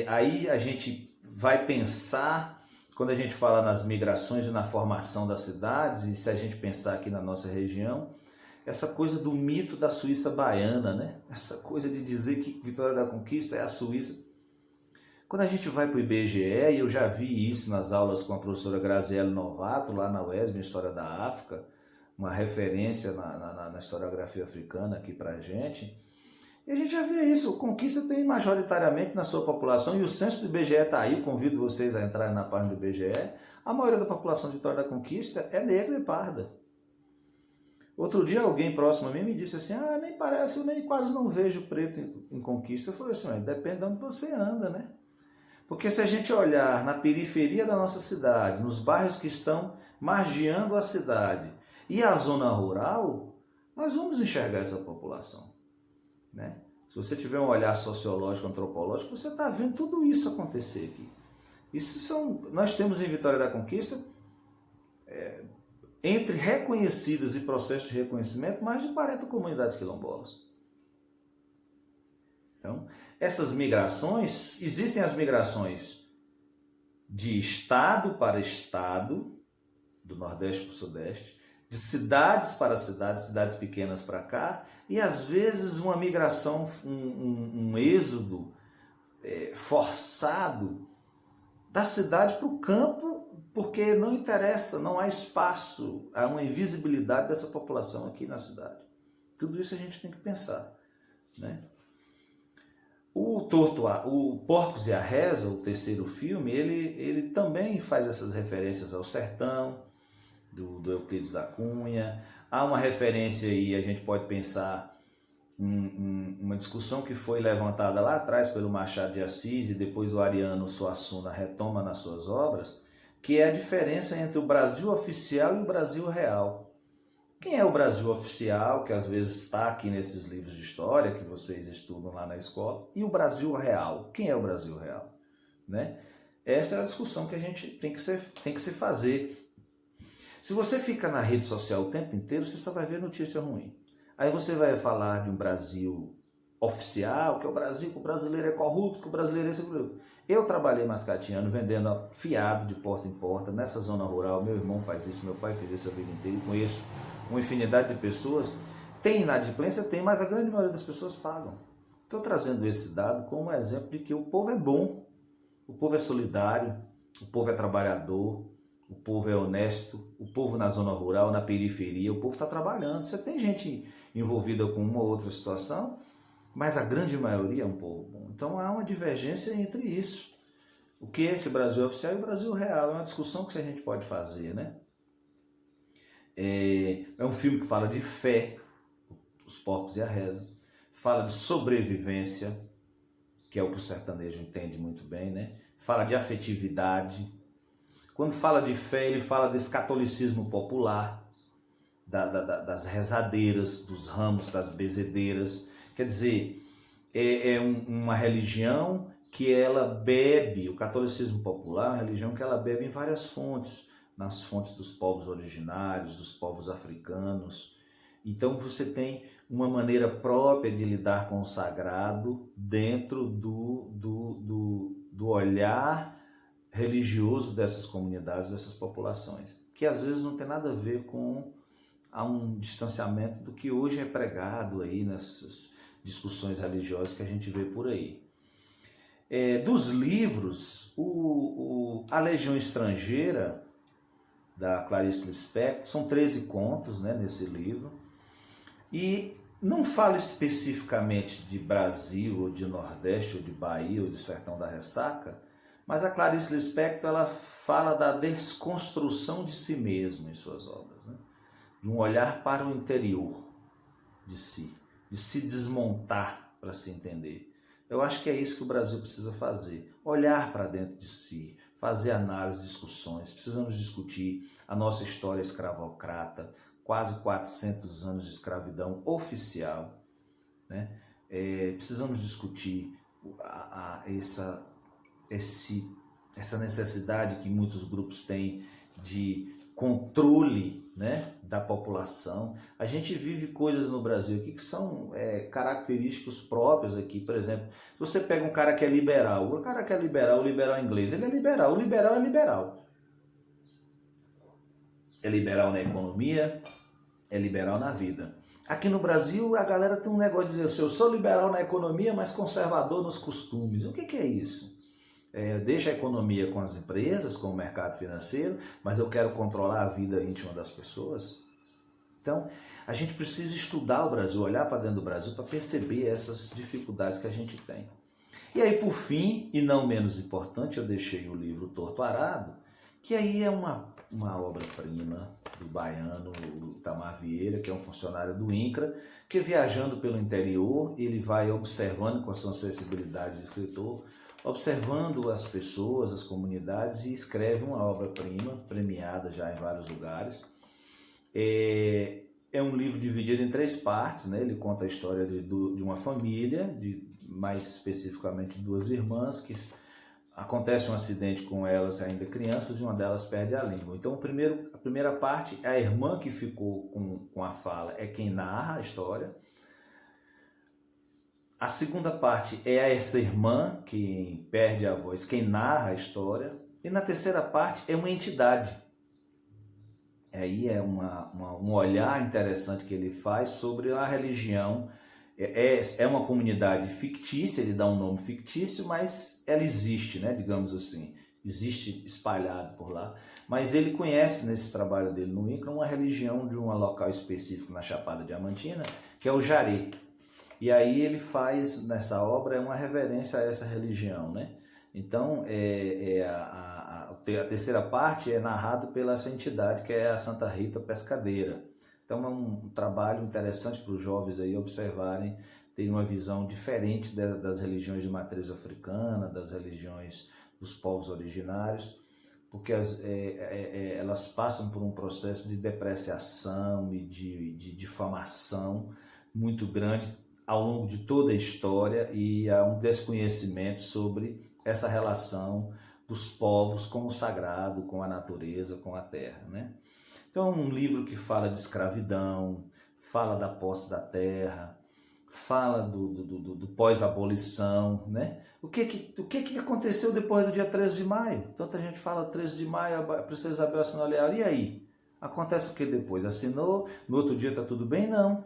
Speaker 1: aí a gente vai pensar, quando a gente fala nas migrações e na formação das cidades, e se a gente pensar aqui na nossa região, essa coisa do mito da Suíça baiana, né? Essa coisa de dizer que Vitória da Conquista é a Suíça. Quando a gente vai para o IBGE, e eu já vi isso nas aulas com a professora Graziele Novato, lá na UESB, em História da África, uma referência na historiografia africana aqui para a gente, e a gente já vê isso, o Conquista tem majoritariamente na sua população, e o censo do IBGE está aí, convido vocês a entrarem na página do IBGE, a maioria da população de Vitória da Conquista é negra e parda. Outro dia alguém próximo a mim me disse assim, nem parece, eu nem quase não vejo preto em Conquista. Eu falei assim, depende de onde você anda, né? Porque se a gente olhar na periferia da nossa cidade, nos bairros que estão margeando a cidade e a zona rural, nós vamos enxergar essa população, né? Se você tiver um olhar sociológico, antropológico, você está vendo tudo isso acontecer aqui. Nós temos em Vitória da Conquista, entre reconhecidas e processos de reconhecimento, mais de 40 comunidades quilombolas. Então, essas migrações, existem as migrações de estado para estado, do Nordeste para o Sudeste, de cidades para cidades, cidades pequenas para cá, e às vezes uma migração, um êxodo forçado da cidade para o campo, porque não interessa, não há espaço, há uma invisibilidade dessa população aqui na cidade. Tudo isso a gente tem que pensar, né? O Porcos e a Reza, o terceiro filme, ele também faz essas referências ao sertão, do Euclides da Cunha. Há uma referência aí, a gente pode pensar uma discussão que foi levantada lá atrás pelo Machado de Assis e depois o Ariano Suassuna retoma nas suas obras, que é a diferença entre o Brasil oficial e o Brasil real. Quem é o Brasil oficial, que às vezes está aqui nesses livros de história que vocês estudam lá na escola, e o Brasil real? Quem é o Brasil real? Né? Essa é a discussão que a gente tem que se fazer. Se você fica na rede social o tempo inteiro, você só vai ver notícia ruim. Aí você vai falar de um Brasil oficial, que é o Brasil, que o brasileiro é corrupto, que o brasileiro é seguro. Eu trabalhei mascateando, vendendo fiado de porta em porta, nessa zona rural. Meu irmão faz isso, meu pai fez isso a vida inteira. Conheço uma infinidade de pessoas. Tem inadimplência? Tem, mas a grande maioria das pessoas pagam. Estou trazendo esse dado como exemplo de que o povo é bom, o povo é solidário, o povo é trabalhador, o povo é honesto, o povo na zona rural, na periferia, o povo está trabalhando. Você tem gente envolvida com uma ou outra situação, mas a grande maioria é um povo bom. Então há uma divergência entre isso. O que é esse Brasil oficial e o Brasil real? É uma discussão que a gente pode fazer, né? É um filme que fala de fé, Os Porcos e a Reza, fala de sobrevivência, que é o que o sertanejo entende muito bem, né? Fala de afetividade. Quando fala de fé, ele fala desse catolicismo popular, das rezadeiras, dos ramos, das bezedeiras. Quer dizer, uma religião que ela bebe, o catolicismo popular é uma religião que ela bebe em várias fontes, nas fontes dos povos originários, dos povos africanos. Então você tem uma maneira própria de lidar com o sagrado dentro do olhar religioso dessas comunidades, dessas populações, que às vezes não tem nada a ver com um distanciamento do que hoje é pregado aí nessas discussões religiosas que a gente vê por aí. Dos livros, A Legião Estrangeira, da Clarice Lispector, são 13 contos, né, nesse livro, e não fala especificamente de Brasil, ou de Nordeste, ou de Bahia, ou de Sertão da Ressaca, mas a Clarice Lispector ela fala da desconstrução de si mesma em suas obras, né? De um olhar para o interior de se desmontar para se entender. Eu acho que é isso que o Brasil precisa fazer, olhar para dentro de si, fazer análise, discussões. Precisamos discutir a nossa história escravocrata, quase 400 anos de escravidão oficial, né? Precisamos discutir essa necessidade que muitos grupos têm de controle, né, da população. A gente vive coisas no Brasil aqui que são característicos próprios aqui. Por exemplo, se você pega um cara que é liberal, o cara que é liberal, o liberal inglês, ele é liberal, o liberal é liberal. É liberal na economia, é liberal na vida. Aqui no Brasil, a galera tem um negócio de dizer assim, eu sou liberal na economia, mas conservador nos costumes. O que é isso? Deixa a economia com as empresas, com o mercado financeiro, mas eu quero controlar a vida íntima das pessoas. Então, a gente precisa estudar o Brasil, olhar para dentro do Brasil para perceber essas dificuldades que a gente tem. E aí, por fim, e não menos importante, eu deixei o livro Torto Arado, que aí é uma obra-prima do baiano Itamar Vieira, que é um funcionário do INCRA, que viajando pelo interior, ele vai observando com a sua sensibilidade de escritor, observando as pessoas, as comunidades, e escreve uma obra-prima, premiada já em vários lugares. É um livro dividido em 3 partes, né? Ele conta a história de uma família, mais especificamente 2 irmãs, que acontece um acidente com elas ainda crianças e uma delas perde a língua. Então a primeira parte, a irmã que ficou com a fala é quem narra a história. A segunda parte é essa irmã que perde a voz, quem narra a história. E na terceira parte é uma entidade. Aí é um olhar interessante que ele faz sobre a religião. É uma comunidade fictícia, ele dá um nome fictício, mas ela existe, né? Digamos assim. Existe espalhado por lá. Mas ele conhece nesse trabalho dele no INCRA uma religião de um local específico na Chapada Diamantina, que é o Jaré. E aí ele faz, nessa obra, uma reverência a essa religião, né? Então, a terceira parte é narrado pela essa entidade, que é a Santa Rita Pescadeira. Então, é um trabalho interessante para os jovens aí observarem, terem uma visão diferente das religiões de matriz africana, das religiões dos povos originários, porque elas passam por um processo de depreciação e de difamação muito grande ao longo de toda a história, e há um desconhecimento sobre essa relação dos povos com o sagrado, com a natureza, com a terra, né? Então é um livro que fala de escravidão, fala da posse da terra, fala do pós-abolição, né? O que aconteceu depois do dia 13 de maio? Tanta gente fala 13 de maio, a princesa Isabel assinou a Lei Áurea, e aí? Acontece o que depois? Assinou, no outro dia está tudo bem? Não.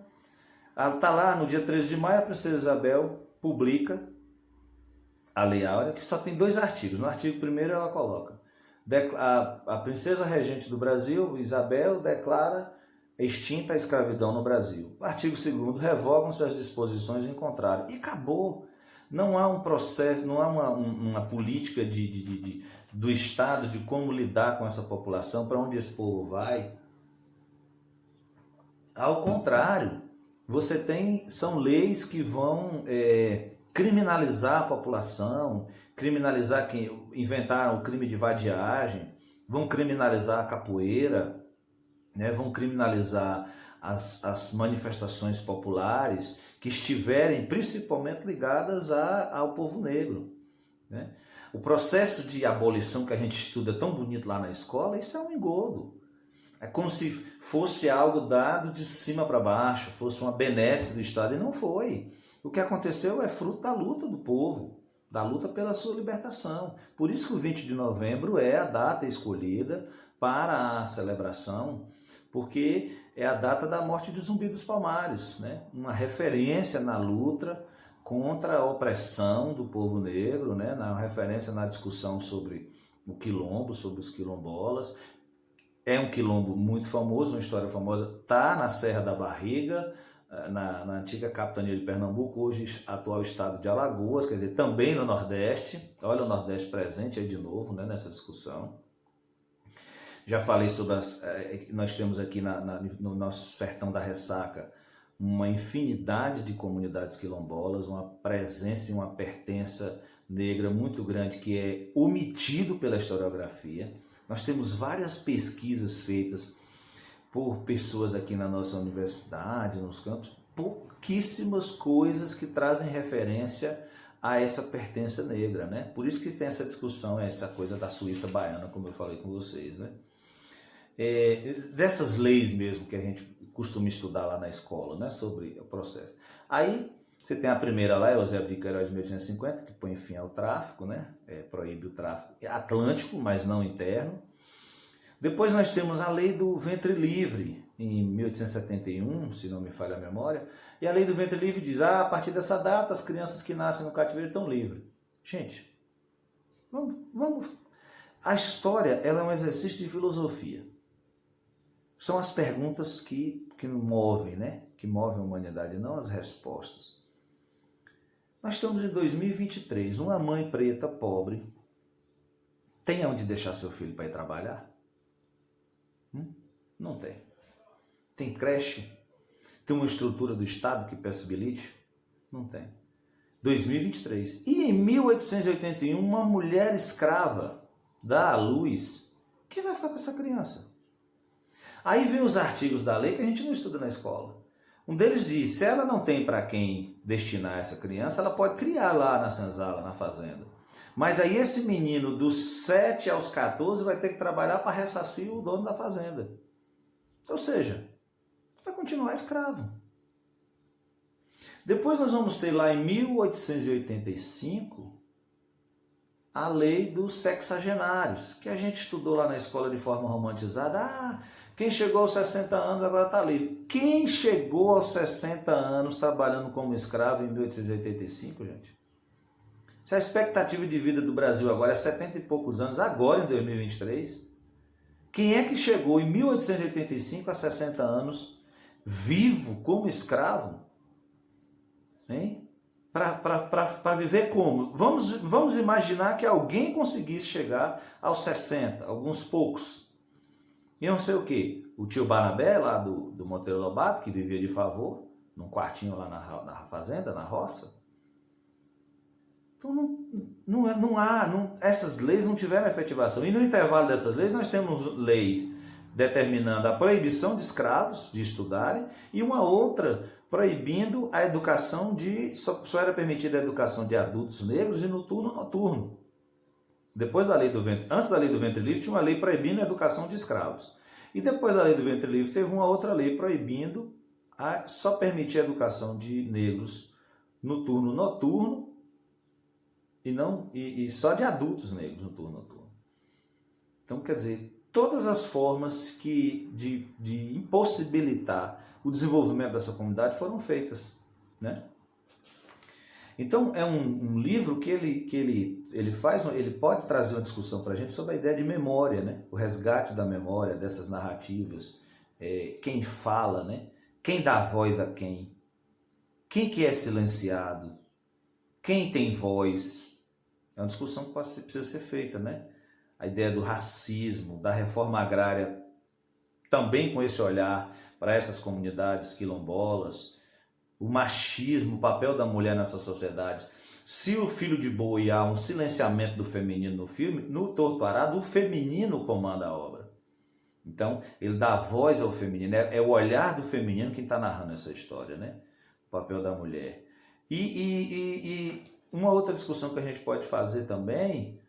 Speaker 1: Está lá, no dia 13 de maio, a princesa Isabel publica a Lei Áurea, que só tem 2 artigos. No artigo 1º ela coloca: a princesa regente do Brasil, Isabel, declara extinta a escravidão no Brasil. Artigo 2º, revogam-se as disposições em contrário. E acabou. Não há um processo, não há uma política do Estado de como lidar com essa população, para onde esse povo vai. Ao contrário, são leis que vão criminalizar a população, criminalizar quem inventaram o crime de vadiagem, vão criminalizar a capoeira, né, vão criminalizar as manifestações populares que estiverem principalmente ligadas ao povo negro, né? O processo de abolição que a gente estuda tão bonito lá na escola, isso é um engodo. É como se fosse algo dado de cima para baixo, fosse uma benesse do Estado, e não foi. O que aconteceu é fruto da luta do povo, da luta pela sua libertação. Por isso que o 20 de novembro é a data escolhida para a celebração, porque é a data da morte de Zumbi dos Palmares, né? Uma referência na luta contra a opressão do povo negro, né? Uma referência na discussão sobre o quilombo, sobre os quilombolas. É um quilombo muito famoso, uma história famosa, está na Serra da Barriga, na antiga capitania de Pernambuco, hoje atual estado de Alagoas, quer dizer, também no Nordeste. Olha o Nordeste presente aí de novo, né, nessa discussão. Já falei sobre nós temos aqui no nosso sertão da Ressaca uma infinidade de comunidades quilombolas, uma presença e uma pertença negra muito grande que é omitido pela historiografia. Nós temos várias pesquisas feitas por pessoas aqui na nossa universidade, nos campos, pouquíssimas coisas que trazem referência a essa pertença negra, né? Por isso que tem essa discussão, essa coisa da Suíça baiana, como eu falei com vocês, né? Dessas leis mesmo que a gente costuma estudar lá na escola, né? Sobre o processo. Aí você tem a primeira lá, Eusébio de Queiroz, de 1850, que põe fim ao tráfico, né? Proíbe o tráfico atlântico, mas não interno. Depois nós temos a lei do ventre livre, em 1871, se não me falha a memória, e a lei do ventre livre diz, a partir dessa data, as crianças que nascem no cativeiro estão livres. Gente, vamos... A história, ela é um exercício de filosofia. São as perguntas que movem, né? Que movem a humanidade, não as respostas. Nós estamos em 2023, uma mãe preta, pobre, tem onde deixar seu filho para ir trabalhar? Não tem. Tem creche? Tem uma estrutura do Estado que possibilite? Não tem. 2023. E em 1881, uma mulher escrava dá à luz. Quem vai ficar com essa criança? Aí vem os artigos da lei que a gente não estuda na escola. Um deles diz, se ela não tem para quem destinar essa criança, ela pode criar lá na senzala, na fazenda. Mas aí esse menino dos 7 aos 14 vai ter que trabalhar para ressarcir o dono da fazenda. Ou seja, vai continuar escravo. Depois nós vamos ter lá em 1885 a lei dos sexagenários, que a gente estudou lá na escola de forma romantizada. Quem chegou aos 60 anos agora está livre. Quem chegou aos 60 anos trabalhando como escravo em 1885, gente? Se a expectativa de vida do Brasil agora é 70 e poucos anos, agora em 2023, quem é que chegou em 1885 a 60 anos vivo como escravo? Hein? Para viver como? Vamos imaginar que alguém conseguisse chegar aos 60, alguns poucos. E não sei o quê. O tio Barnabé, lá do Monteiro Lobato, que vivia de favor, num quartinho lá na fazenda, na roça. Então essas leis não tiveram efetivação. E no intervalo dessas leis nós temos lei determinando a proibição de escravos de estudarem e uma outra proibindo a educação só era permitida a educação de adultos negros e no turno noturno. Depois da lei do ventre, antes da lei do ventre livre tinha uma lei proibindo a educação de escravos. E depois da lei do ventre livre, teve uma outra lei proibindo só permitir a educação de negros no turno noturno e só de adultos negros no turno noturno. Então, quer dizer, todas as formas de impossibilitar o desenvolvimento dessa comunidade foram feitas, né? Então, é um livro que ele pode trazer uma discussão para a gente sobre a ideia de memória, né? O resgate da memória, dessas narrativas, quem fala, né? Quem dá voz a quem que é silenciado, quem tem voz. É uma discussão que precisa ser feita, né? A ideia do racismo, da reforma agrária, também com esse olhar para essas comunidades quilombolas, o machismo, o papel da mulher nessas sociedades. Se o Filho de Boi há um silenciamento do feminino no filme, no Torto Arado o feminino comanda a obra. Então, ele dá voz ao feminino, é o olhar do feminino quem está narrando essa história, né? O papel da mulher. E uma outra discussão que a gente pode fazer também,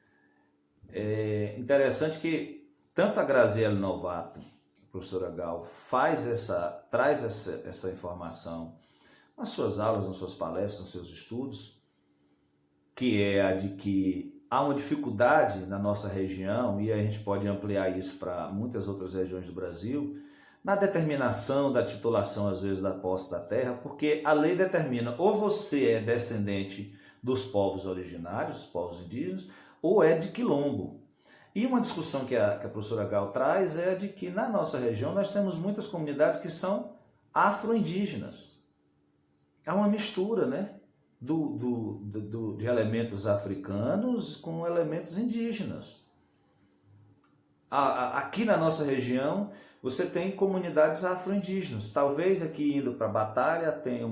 Speaker 1: é interessante que tanto a Graziele Novato, a professora Gal, traz essa informação nas suas aulas, nas suas palestras, nos seus estudos, que é a de que há uma dificuldade na nossa região, e a gente pode ampliar isso para muitas outras regiões do Brasil, na determinação da titulação, às vezes, da posse da terra, porque a lei determina ou você é descendente dos povos originários, dos povos indígenas, ou é de quilombo. E uma discussão que a professora Gal traz é de que na nossa região nós temos muitas comunidades que são afro-indígenas. Há uma mistura, né? De elementos africanos com elementos indígenas. Aqui na nossa região, você tem comunidades afro-indígenas. Talvez aqui indo para a Batalha tenha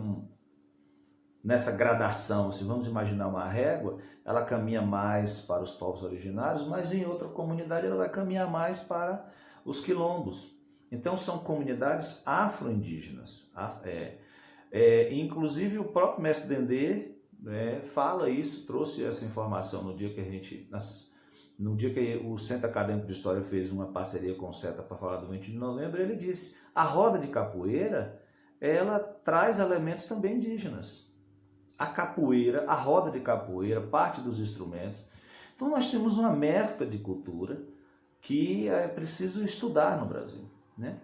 Speaker 1: nessa gradação, se vamos imaginar uma régua, ela caminha mais para os povos originários, mas em outra comunidade ela vai caminhar mais para os quilombos. Então são comunidades afro-indígenas. Inclusive o próprio mestre Dendê fala isso, trouxe essa informação no dia que o Centro Acadêmico de História fez uma parceria com o CETA para falar do 20 de novembro, ele disse, a roda de capoeira, ela traz elementos também indígenas. A capoeira, a roda de capoeira, parte dos instrumentos. Então nós temos uma mescla de cultura que é preciso estudar no Brasil, né?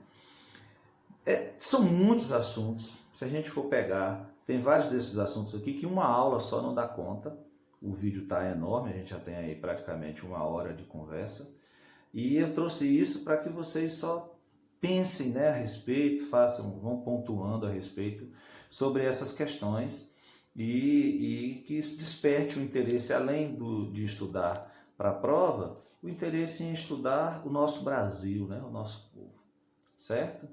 Speaker 1: São muitos assuntos, se a gente for pegar, tem vários desses assuntos aqui que uma aula só não dá conta. O vídeo está enorme, a gente já tem aí praticamente 1 hora de conversa. E eu trouxe isso para que vocês só pensem, né, a respeito, vão pontuando a respeito sobre essas questões e que isso desperte o interesse, além de estudar para a prova, o interesse em estudar o nosso Brasil, né, o nosso povo, certo?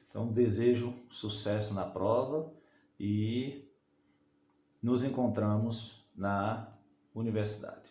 Speaker 1: Então, desejo sucesso na prova e nos encontramos na universidade.